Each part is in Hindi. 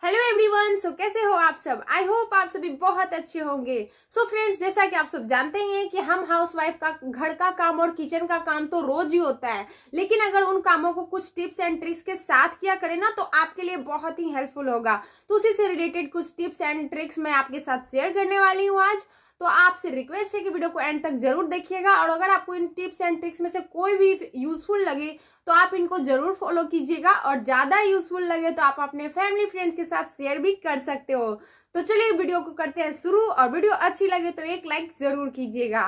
Hello everyone. कैसे हो आप सब? आई होप आप सभी बहुत अच्छे होंगे। फ्रेंड्स, जैसा कि आप सब जानते ही हैं कि हम हाउसवाइफ का घर का काम और किचन का काम तो रोज ही होता है, लेकिन अगर उन कामों को कुछ टिप्स एंड ट्रिक्स के साथ किया करें ना तो आपके लिए बहुत ही हेल्पफुल होगा। तो उसी से रिलेटेड कुछ टिप्स एंड ट्रिक्स मैं आपके साथ शेयर करने वाली हूँ आज। तो आपसे रिक्वेस्ट है कि वीडियो को एंड तक जरूर देखिएगा, और अगर आपको इन टिप्स एंड ट्रिक्स में से कोई भी यूजफुल लगे तो आप इनको जरूर फॉलो कीजिएगा, और ज्यादा यूजफुल लगे तो आप अपने फैमिली फ्रेंड्स के साथ शेयर भी कर सकते हो। तो चलिए वीडियो को करते हैं शुरू, और वीडियो अच्छी लगे तो एक लाइक जरूर कीजिएगा।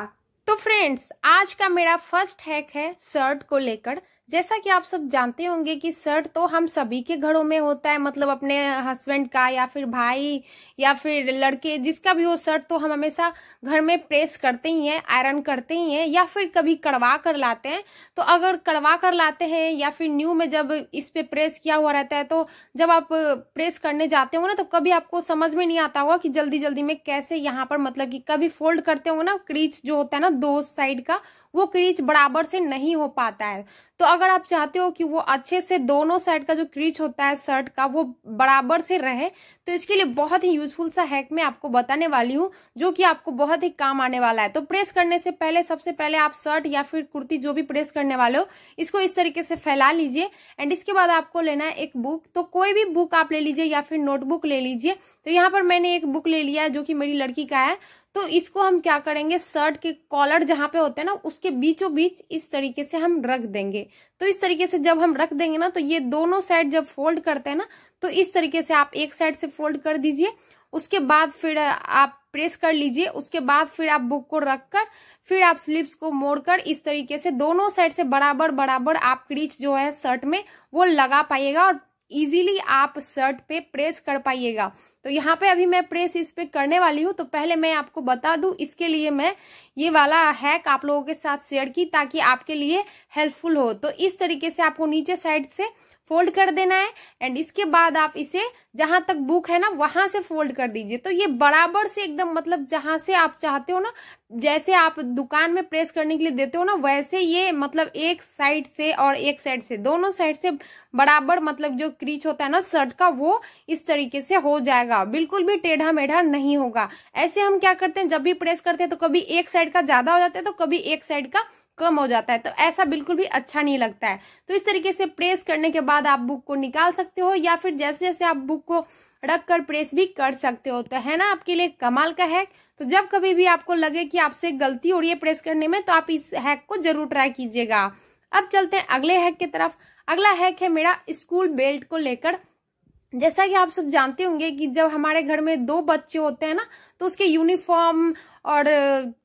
तो फ्रेंड्स, आज का मेरा फर्स्ट हैक है शर्ट को लेकर। जैसा कि आप सब जानते होंगे कि शर्ट तो हम सभी के घरों में होता है, मतलब अपने हस्बैंड का या फिर भाई या फिर लड़के जिसका भी हो, शर्ट तो हम हमेशा घर में प्रेस करते ही हैं, आयरन करते ही हैं, या फिर कभी कड़वा कर लाते हैं। तो अगर कड़वा कर लाते हैं या फिर न्यू में जब इस पे प्रेस किया हुआ रहता है, तो जब आप प्रेस करने जाते हो ना तो कभी आपको समझ में नहीं आता होगा कि जल्दी जल्दी में कैसे यहाँ पर, मतलब कि कभी फोल्ड करते होंगे ना, क्रीच जो होता है ना दो साइड का, वो क्रीच बराबर से नहीं हो पाता है। तो अगर आप चाहते हो कि वो अच्छे से दोनों साइड का जो क्रीच होता है शर्ट का वो बराबर से रहे, तो इसके लिए बहुत ही यूजफुल सा हैक मैं आपको बताने वाली हूँ, जो कि आपको बहुत ही काम आने वाला है। तो प्रेस करने से पहले सबसे पहले आप शर्ट या फिर कुर्ती जो भी प्रेस करने वाले हो, इसको इस तरीके से फैला लीजिए। एंड इसके बाद आपको लेना है एक बुक। तो कोई भी बुक आप ले लीजिए या फिर नोटबुक ले लीजिए। तो यहाँ पर मैंने एक बुक ले लिया है जो कि मेरी लड़की का है। तो इसको हम क्या करेंगे, शर्ट के कॉलर जहां पे होते हैं ना उसके बीचों बीच इस तरीके से हम रख देंगे। तो इस तरीके से जब हम रख देंगे ना तो ये दोनों साइड जब फोल्ड करते हैं ना, तो इस तरीके से आप एक साइड से फोल्ड कर दीजिए। उसके बाद फिर आप प्रेस कर लीजिए। उसके बाद फिर आप बुक को रखकर फिर आप स्लीव्स को मोड़कर इस तरीके से दोनों साइड से बराबर बराबर आप क्रीच जो है शर्ट में वो लगा पाइएगा, और इजीली आप शर्ट पे प्रेस कर पाइएगा। तो यहाँ पे अभी मैं प्रेस इस पे करने वाली हूँ। तो पहले मैं आपको बता दूं, इसके लिए मैं ये वाला हैक आप लोगों के साथ शेयर की ताकि आपके लिए हेल्पफुल हो। तो इस तरीके से आपको नीचे साइड से फोल्ड कर देना है, एंड इसके बाद आप इसे जहां तक बुक है ना वहां से फोल्ड कर दीजिए। तो ये बराबर से एकदम, मतलब जहां से आप चाहते हो ना, जैसे आप दुकान में प्रेस करने के लिए देते हो ना, वैसे ये मतलब एक साइड से और एक साइड से दोनों साइड से बराबर, मतलब जो क्रीच होता है ना शर्ट का वो इस तरीके से हो जाएगा, बिल्कुल भी टेढ़ा मेढ़ा नहीं होगा। ऐसे हम क्या करते हैं, जब भी प्रेस करते हैं तो कभी एक साइड का ज्यादा हो जाता है तो कभी एक साइड का कम हो जाता है, तो ऐसा बिल्कुल भी अच्छा नहीं लगता है। तो इस तरीके से प्रेस करने के बाद आप बुक को निकाल सकते हो, या फिर जैसे जैसे आप बुक को रख कर प्रेस भी कर सकते हो। तो है ना आपके लिए कमाल का हैक। तो जब कभी भी आपको लगे कि आपसे गलती हो रही है प्रेस करने में, तो आप इस हैक को जरूर ट्राई कीजिएगा। अब चलते हैं अगले हैक की तरफ। अगला हैक है मेरा स्कूल बेल्ट को लेकर। जैसा कि आप सब जानते होंगे कि जब हमारे घर में दो बच्चे होते हैं ना, तो उसके यूनिफॉर्म और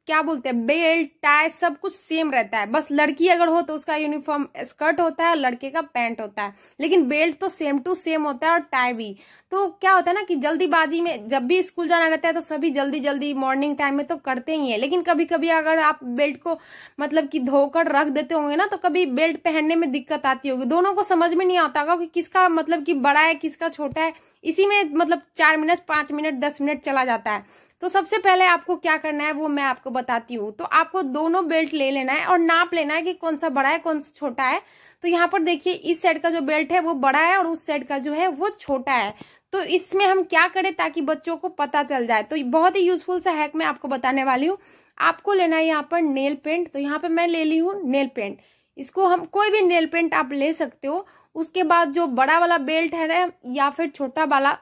क्या बोलते हैं बेल्ट टाई सब कुछ सेम रहता है। बस लड़की अगर हो तो उसका यूनिफॉर्म स्कर्ट होता है और लड़के का पैंट होता है, लेकिन बेल्ट तो सेम टू सेम होता है और टाई भी। तो क्या होता है ना कि जल्दीबाजी में जब भी स्कूल जाना रहता है तो सभी जल्दी जल्दी मॉर्निंग टाइम में तो करते ही है, लेकिन कभी कभी अगर आप बेल्ट को मतलब कि धोकर रख देते होंगे ना तो कभी बेल्ट पहनने में दिक्कत आती होगी। दोनों को समझ में नहीं आता होगा कि किसका मतलब कि बड़ा है किसका छोटा है। इसी में मतलब 4 मिनट 5 मिनट 10 मिनट चला जाता है। तो सबसे पहले आपको क्या करना है वो मैं आपको बताती हूँ। तो आपको दोनों बेल्ट ले लेना है और नाप लेना है कि कौन सा बड़ा है कौन सा छोटा है। तो यहाँ पर देखिए, इस साइड का जो बेल्ट है वो बड़ा है और उस साइड का जो है वो छोटा है। तो इसमें हम क्या करें ताकि बच्चों को पता चल जाए, तो बहुत ही यूजफुल सा हैक मैं आपको बताने वाली हूँ। आपको लेना है यहाँ पर नेल पेंट। तो यहाँ पे मैं ले ली हूँ नेल पेंट। इसको हम कोई भी नेल पेंट आप ले सकते हो। उसके बाद जो बड़ा वाला बेल्ट है या फिर छोटा वाला,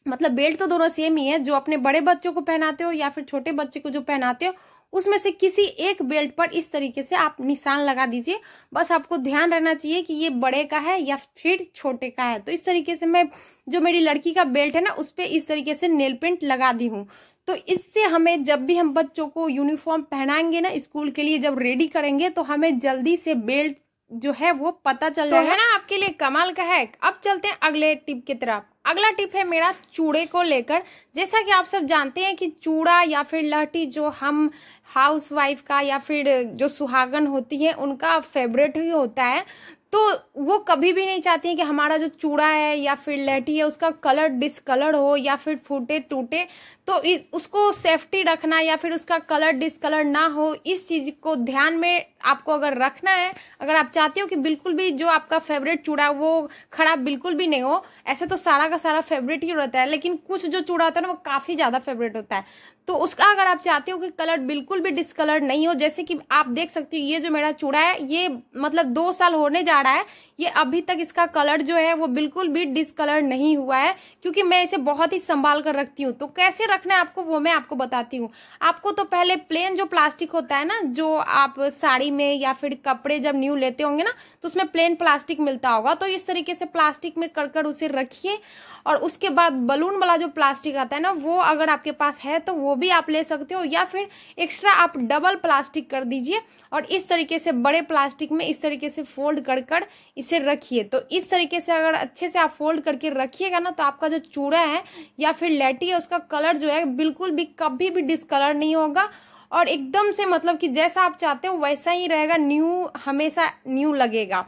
मतलब बेल्ट तो दोनों सेम ही है, जो अपने बड़े बच्चों को पहनाते हो या फिर छोटे बच्चे को जो पहनाते हो, उसमें से किसी एक बेल्ट पर इस तरीके से आप निशान लगा दीजिए। बस आपको ध्यान रहना चाहिए कि ये बड़े का है या फिर छोटे का है। तो इस तरीके से मैं जो मेरी लड़की का बेल्ट है ना उस पे इस तरीके से नेल पेंट लगा दी हूँ। तो इससे हमें जब भी हम बच्चों को यूनिफॉर्म पहनाएंगे ना स्कूल के लिए, जब रेडी करेंगे, तो हमें जल्दी से बेल्ट जो है वो पता चल जाएगा। है ना आपके लिए कमाल का है। अब चलते हैं अगले टिप की तरफ। अगला टिप है मेरा चूड़े को लेकर। जैसा कि आप सब जानते हैं कि चूड़ा या फिर लहठी जो हम हाउसवाइफ का या फिर जो सुहागन होती है उनका फेवरेट ही होता है। तो वो कभी भी नहीं चाहती है कि हमारा जो चूड़ा है या फिर लहठी है उसका कलर डिसकलर हो या फिर फूटे टूटे। तो उसको सेफ्टी रखना या फिर उसका कलर डिसकलर ना हो, इस चीज को ध्यान में आपको अगर रखना है, अगर आप चाहते हो कि बिल्कुल भी जो आपका फेवरेट चूड़ा वो खराब बिल्कुल भी नहीं हो, ऐसे तो सारा का सारा फेवरेट ही रहता है, लेकिन कुछ जो चूड़ा होता है ना वो काफी ज्यादा फेवरेट होता है, तो उसका अगर आप चाहते हो कि कलर बिल्कुल भी डिसकलर नहीं हो, जैसे कि आप देख सकते हो ये जो मेरा चूड़ा है ये मतलब 2 साल होने जा रहा है, ये अभी तक इसका कलर जो है वो बिल्कुल भी डिसकलर नहीं हुआ है, क्योंकि मैं इसे बहुत ही संभाल कर रखती हूँ। तो कैसे रखना है आपको वो मैं आपको बताती हूँ। आपको तो पहले प्लेन जो प्लास्टिक होता है ना, जो आप साड़ी में या फिर कपड़े जब न्यू लेते होंगे ना तो उसमें प्लेन प्लास्टिक मिलता होगा, तो इस तरीके से प्लास्टिक में कर उसे रखिए। और उसके बाद बलून वाला जो प्लास्टिक आता है ना, वो अगर आपके पास है तो वो भी आप ले सकते हो, या फिर एक्स्ट्रा आप डबल प्लास्टिक कर दीजिए और इस तरीके से बड़े प्लास्टिक में इस तरीके से फोल्ड कर इसे रखिए। तो इस तरीके से अगर अच्छे से आप फोल्ड करके रखिएगा ना, तो आपका जो चूड़ा है या फिर लैटी है उसका कलर जो है बिल्कुल भी कभी भी डिसकलर नहीं होगा, और एकदम से मतलब कि जैसा आप चाहते हो वैसा ही रहेगा, न्यू हमेशा न्यू लगेगा,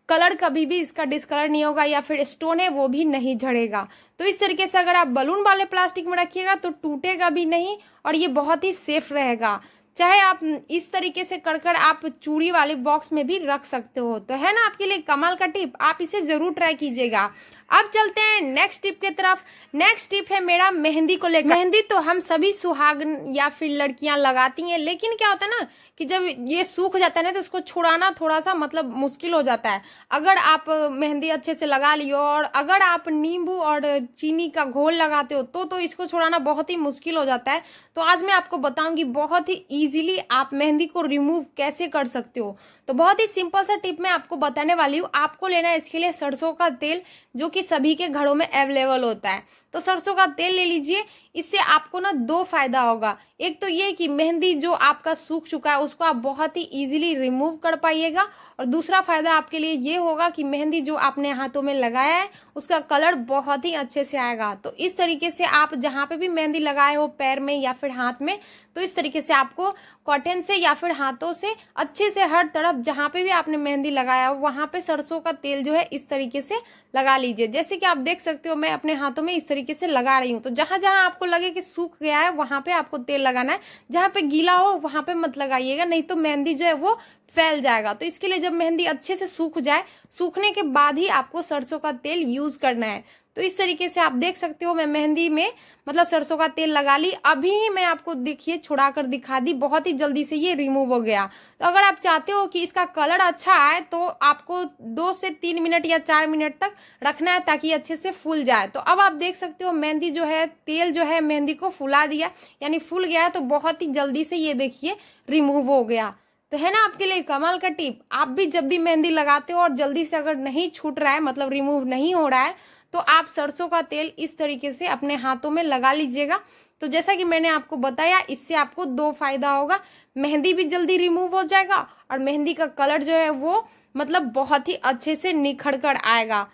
कलर कभी भी इसका डिसकलर नहीं होगा, या फिर स्टोन है वो भी नहीं झड़ेगा। तो इस तरीके से अगर आप बलून वाले प्लास्टिक में रखिएगा तो टूटेगा भी नहीं और ये बहुत ही सेफ रहेगा। चाहे आप इस तरीके से कर आप चूड़ी वाले बॉक्स में भी रख सकते हो। तो है ना आपके लिए कमाल का टिप, आप इसे जरूर ट्राई कीजिएगा। अब चलते हैं नेक्स्ट टिप की तरफ। नेक्स्ट टिप है मेरा मेहंदी को लेकर। मेहंदी तो हम सभी सुहागन या फिर लड़कियां लगाती हैं, लेकिन क्या होता है ना कि जब ये सूख जाता है ना तो इसको छुड़ाना थोड़ा सा मतलब मुश्किल हो जाता है। अगर आप मेहंदी अच्छे से लगा लियो और अगर आप नींबू और चीनी का घोल लगाते हो तो इसको छुड़ाना बहुत ही मुश्किल हो जाता है। तो आज मैं आपको बताऊंगी बहुत ही इजीली आप मेहंदी को रिमूव कैसे कर सकते हो। तो बहुत ही सिंपल सा टिप मैं आपको बताने वाली हूँ। आपको लेना है इसके लिए सरसों का तेल, जो कि सभी के घरों में अवेलेबल होता है। तो सरसों का तेल ले लीजिए। इससे आपको ना 2 फायदा होगा। एक तो ये कि मेहंदी जो आपका सूख चुका है उसको आप बहुत ही इजीली रिमूव कर पाइएगा, और दूसरा फायदा आपके लिए ये होगा कि मेहंदी जो आपने हाथों में लगाया है उसका कलर बहुत ही अच्छे से आएगा। तो इस तरीके से आप जहाँ पे भी मेहंदी लगाए हो, पैर में या फिर हाथ में, तो इस तरीके से आपको कॉटन से या फिर हाथों से अच्छे से हर तरफ जहाँ पे भी आपने मेहंदी लगाया हो वहां पे सरसों का तेल जो है इस तरीके से लगा लीजिए। जैसे कि आप देख सकते हो मैं अपने हाथों में इस तरीके से लगा रही हूँ। तो जहां जहां आपको लगे कि सूख गया है वहां पे आपको तेल लगाना है, जहां पे गीला हो वहां पे मत लगाइएगा, नहीं तो मेहंदी जो है वो फैल जाएगा। तो इसके लिए जब मेहंदी अच्छे से सूख जाए, सूखने के बाद ही आपको सरसों का तेल यूज करना है। तो इस तरीके से आप देख सकते हो मैं मेहंदी में मतलब सरसों का तेल लगा ली। अभी ही मैं आपको देखिए छुड़ा कर दिखा दी, बहुत ही जल्दी से ये रिमूव हो गया। तो अगर आप चाहते हो कि इसका कलर अच्छा आए तो आपको 2 से 3 मिनट या 4 मिनट तक रखना है ताकि अच्छे से फूल जाए। तो अब आप देख सकते हो मेहंदी जो है, तेल जो है मेहंदी को फुला दिया, यानी फूल गया है। तो बहुत ही जल्दी से ये देखिए रिमूव हो गया। तो है ना आपके लिए कमाल का टिप। आप भी जब भी मेहंदी लगाते हो और जल्दी से अगर नहीं छूट रहा है, मतलब रिमूव नहीं हो रहा है, तो आप सरसों का तेल इस तरीके से अपने हाथों में लगा लीजिएगा। तो जैसा कि मैंने आपको बताया, इससे आपको 2 फायदा होगा, मेहंदी भी जल्दी रिमूव हो जाएगा और मेहंदी का कलर जो है वो मतलब बहुत ही अच्छे से निखर कर आएगा।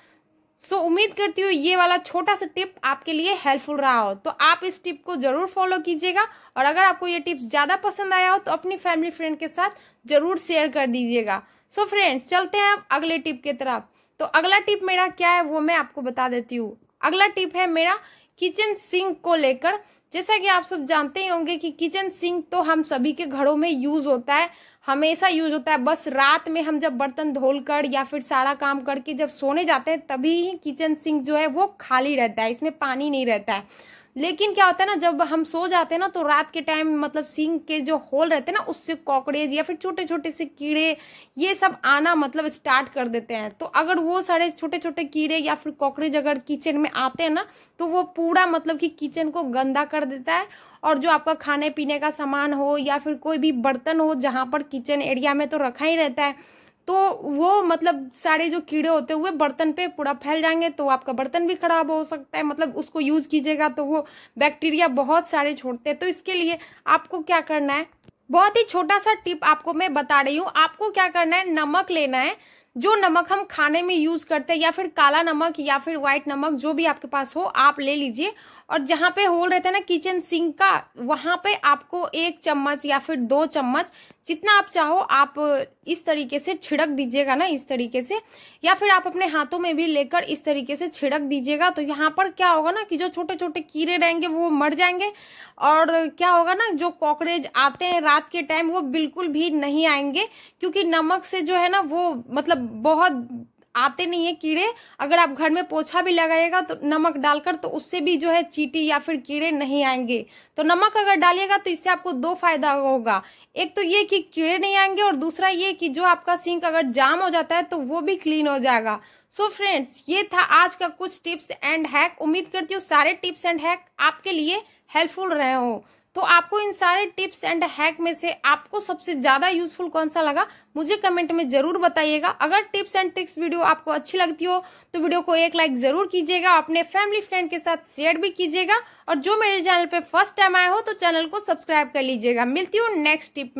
सो उम्मीद करती हूँ ये वाला छोटा सा टिप आपके लिए हेल्पफुल रहा हो। तो आप इस टिप को जरूर फॉलो कीजिएगा, और अगर आपको ये टिप्स ज्यादा पसंद आया हो तो अपनी फैमिली फ्रेंड के साथ जरूर शेयर कर दीजिएगा। सो फ्रेंड्स चलते हैं अब अगले टिप की तरफ। तो अगला टिप मेरा क्या है वो मैं आपको बता देती हूँ। अगला टिप है मेरा किचन सिंक को लेकर। जैसा कि आप सब जानते ही होंगे कि किचन सिंक तो हम सभी के घरों में यूज होता है, हमेशा यूज होता है। बस रात में हम जब बर्तन धोलकर या फिर सारा काम करके जब सोने जाते हैं तभी ही किचन सिंक जो है वो खाली रहता है, इसमें पानी नहीं रहता है। लेकिन क्या होता है ना, जब हम सो जाते हैं ना तो रात के टाइम मतलब सिंक के जो होल रहते हैं ना उससे कॉकरोच या फिर छोटे छोटे से कीड़े ये सब आना मतलब स्टार्ट कर देते हैं। तो अगर वो सारे छोटे छोटे कीड़े या फिर कॉकरोच अगर किचन में आते हैं ना तो वो पूरा मतलब कि किचन को गंदा कर देता है, और जो आपका खाने पीने का सामान हो या फिर कोई भी बर्तन हो जहां पर किचन एरिया में तो रखा ही रहता है, तो वो मतलब सारे जो कीड़े होते हुए बर्तन पे पूरा फैल जाएंगे, तो आपका बर्तन भी खराब हो सकता है। मतलब उसको यूज कीजिएगा तो वो बैक्टीरिया बहुत सारे छोड़ते हैं। तो इसके लिए आपको क्या करना है, बहुत ही छोटा सा टिप आपको मैं बता रही हूँ। आपको क्या करना है, नमक लेना है, जो नमक हम खाने में यूज करते हैं, या फिर काला नमक या फिर व्हाइट नमक जो भी आपके पास हो आप ले लीजिए। और जहां पे होल रहता है ना किचन सिंक का, वहां पे आपको 1 चम्मच या फिर 2 चम्मच जितना आप चाहो आप इस तरीके से छिड़क दीजिएगा ना, इस तरीके से, या फिर आप अपने हाथों में भी लेकर इस तरीके से छिड़क दीजिएगा। तो यहाँ पर क्या होगा ना कि जो छोटे छोटे कीड़े रहेंगे वो मर जाएंगे, और क्या होगा ना जो कॉकरोच आते हैं रात के टाइम वो बिल्कुल भी नहीं आएंगे, क्योंकि नमक से जो है ना वो मतलब बहुत आते नहीं है कीड़े। अगर आप घर में पोछा भी लगाइएगा तो नमक डालकर, तो उससे भी जो है चींटी या फिर कीड़े नहीं आएंगे। तो नमक अगर डालिएगा तो इससे आपको दो फायदा होगा, एक तो ये कि कीड़े नहीं आएंगे, और दूसरा ये कि जो आपका सिंक अगर जाम हो जाता है तो वो भी क्लीन हो जाएगा। सो फ्रेंड्स, ये था आज का कुछ टिप्स एंड हैक। उम्मीद करती हूँ सारे टिप्स एंड हैक आपके लिए हेल्पफुल रहे हो। तो आपको इन सारे टिप्स एंड हैक में से आपको सबसे ज्यादा यूजफुल कौन सा लगा मुझे कमेंट में जरूर बताइएगा। अगर टिप्स एंड ट्रिक्स वीडियो आपको अच्छी लगती हो तो वीडियो को एक लाइक जरूर कीजिएगा, अपने फैमिली फ्रेंड के साथ शेयर भी कीजिएगा, और जो मेरे चैनल पे फर्स्ट टाइम आए हो तो चैनल को सब्सक्राइब कर लीजिएगा। मिलती हूँ नेक्स्ट टिप में।